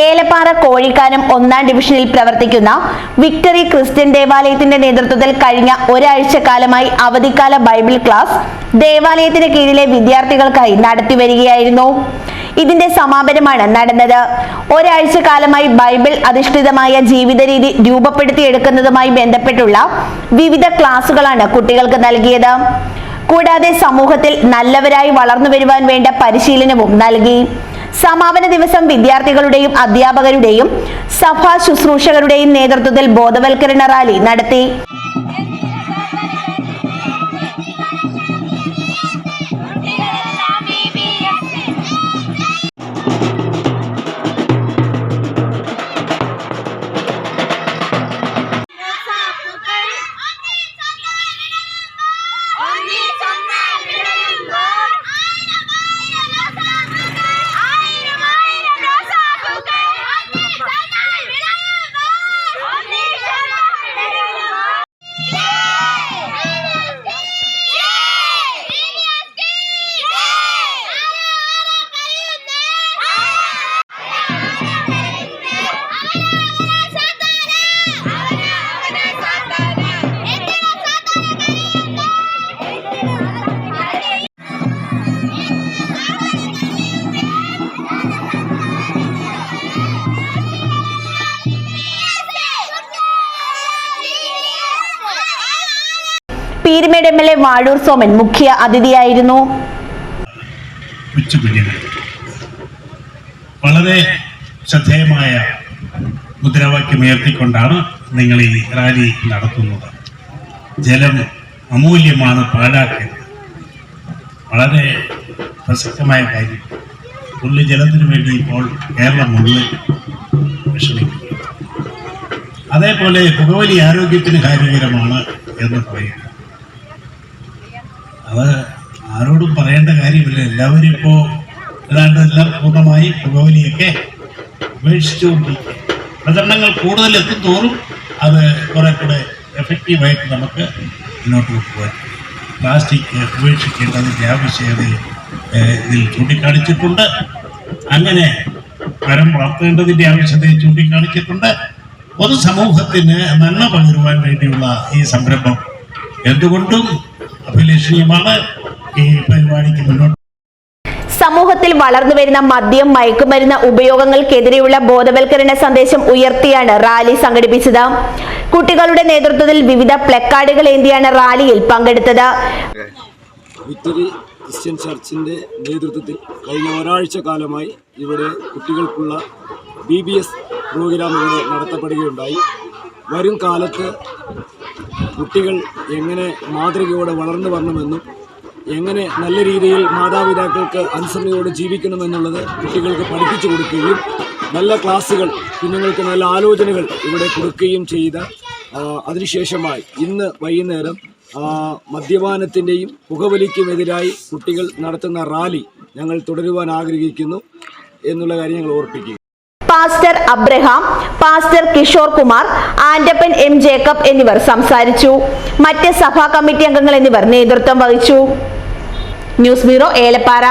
ഏലപ്പാറ കോഴിക്കാനം 1-ാം ഡിവിഷനിൽ പ്രവർത്തിക്കുന്ന victory Christian ദേവാലയത്തിന്റെ നേതൃത്വത്തിൽ കഴിഞ്ഞ ഒരാഴ്ചക്കാലമായി അവധിക്കാല ബൈബിൾ ക്ലാസ് ദേവാലയത്തിന് കീഴിലെ വിദ്യാർത്ഥികൾക്കായി നടത്തിവരികയായിരുന്നു. ഇതിന്റെ സമാപനമാണ് നടന്നത്. ഒരാഴ്ചക്കാലമായി ബൈബിൾ അധിഷ്ഠിതമായ ജീവിത രീതി രൂപപ്പെടുത്തിയെടുക്കുന്നതുമായി ബന്ധപ്പെട്ടുള്ള വിവിധ ക്ലാസുകളാണ് കുട്ടികൾക്ക് നൽകിയത്. കൂടാതെ സമൂഹത്തിൽ നല്ലവരായി വളർന്നു വരുവാൻ വേണ്ട പരിശീലനവും നൽകി. സമാപന ദിവസം വിദ്യാർത്ഥികളുടെയും അധ്യാപകരുടെയും സഭാ ശുശ്രൂഷകരുടെയും നേതൃത്വത്തിൽ ബോധവൽക്കരണ റാലി നടത്തി. പീരുമേട് MLA വാഴൂർ സോമൻ മുഖ്യ അതിഥിയായിരുന്നു. വളരെ ശ്രദ്ധേയമായ മുദ്രാവാക്യമുയർത്തിക്കൊണ്ടാണ് നിങ്ങൾ ഈ റാലി നടത്തുന്നത്. ജലം അമൂല്യമാണ്, പാഴാക്കരുത്. വളരെ പ്രസക്തമായ കാര്യം. തുള്ളി ജലത്തിന് വേണ്ടി ഇപ്പോൾ കേരളം മുഴുവൻ വിഷമിക്കുന്നു. അതേപോലെ പുകവലി ആരോഗ്യത്തിന് ഹാനികരമാണ് എന്ന് പറയുക, അത് ആരോടും പറയേണ്ട കാര്യമില്ല. എല്ലാവരും ഇപ്പോൾ ഏതാണ്ട് എല്ലാം പൂർണ്ണമായി പുകവലിയൊക്കെ ഉപേക്ഷിച്ചുകൊണ്ടിരിക്കുക. പ്രചരണങ്ങൾ കൂടുതൽ എത്തും തോറും അത് കുറെ കൂടെ എഫക്റ്റീവായിട്ട് നമുക്ക് മുന്നോട്ട് കൊണ്ടുപോകാൻ. പ്ലാസ്റ്റിക് ഉപേക്ഷിക്കേണ്ടതിൻ്റെ ആവശ്യകതയെ ഇതിൽ ചൂണ്ടിക്കാണിച്ചിട്ടുണ്ട്. അങ്ങനെ മരം വളർത്തേണ്ടതിൻ്റെ ആവശ്യകതയെ ചൂണ്ടിക്കാണിച്ചിട്ടുണ്ട്. പൊതുസമൂഹത്തിന് നന്മ പകരുവാൻ വേണ്ടിയുള്ള ഈ സംരംഭം എന്തുകൊണ്ടും അഭിലഷണീയമാണ്. ഈ പരിപാടിക്ക് മുന്നോട്ട് സമൂഹത്തിൽ വളർന്നു വരുന്ന മദ്യം, മയക്കുമരുന്ന് ഉപയോഗങ്ങൾക്കെതിരെയുള്ള ബോധവൽക്കരണ സന്ദേശം ഉയർത്തിയാണ് റാലി സംഘടിപ്പിച്ചത്. കുട്ടികളുടെ നേതൃത്വത്തിൽ വിവിധ പ്ലക്കാർഡുകൾ ഏന്തിയാണ് റാലിയിൽ പങ്കെടുത്തത്. വിക്ടറി ക്രിസ്ത്യൻ ചർച്ചിന്റെ നേതൃത്വത്തിൽ കഴിഞ്ഞ ഒരാഴ്ച കാലമായി ഇവിടെ കുട്ടികൾക്കുള്ള BBS പ്രോഗ്രാം ഇവിടെ നടത്തപ്പെടുകയുണ്ടായി. വരും കാലത്ത് കുട്ടികൾ എങ്ങനെ മാതൃകയോടെ വളർന്നു വരണമെന്നും എങ്ങനെ നല്ല രീതിയിൽ മാതാപിതാക്കൾക്ക് അനുസരണയോടെ ജീവിക്കണമെന്നുള്ളത് കുട്ടികൾക്ക് പഠിപ്പിച്ചു കൊടുക്കുകയും നല്ല ക്ലാസ്സുകൾ, കുഞ്ഞുങ്ങൾക്ക് നല്ല ആലോചനകൾ ഇവിടെ കൊടുക്കുകയും ചെയ്ത അതിനുശേഷമായി ഇന്ന് വൈകുന്നേരം മദ്യപാനത്തിൻ്റെയും പുകവലിക്കുമെതിരായി കുട്ടികൾ നടത്തുന്ന റാലി ഞങ്ങൾ തുടരുവാൻ ആഗ്രഹിക്കുന്നു എന്നുള്ള കാര്യം ഞങ്ങൾ ഓർപ്പിക്കുക. Pastor Abraham, pastor Kishore Kumar, ആൻഡപ്പൻ M. ജേക്കബ് എന്നിവർ സംസാരിച്ചു. മറ്റ് സഭാ കമ്മിറ്റി അംഗങ്ങൾ എന്നിവർ നേതൃത്വം വഹിച്ചു. News bureau, Elappara.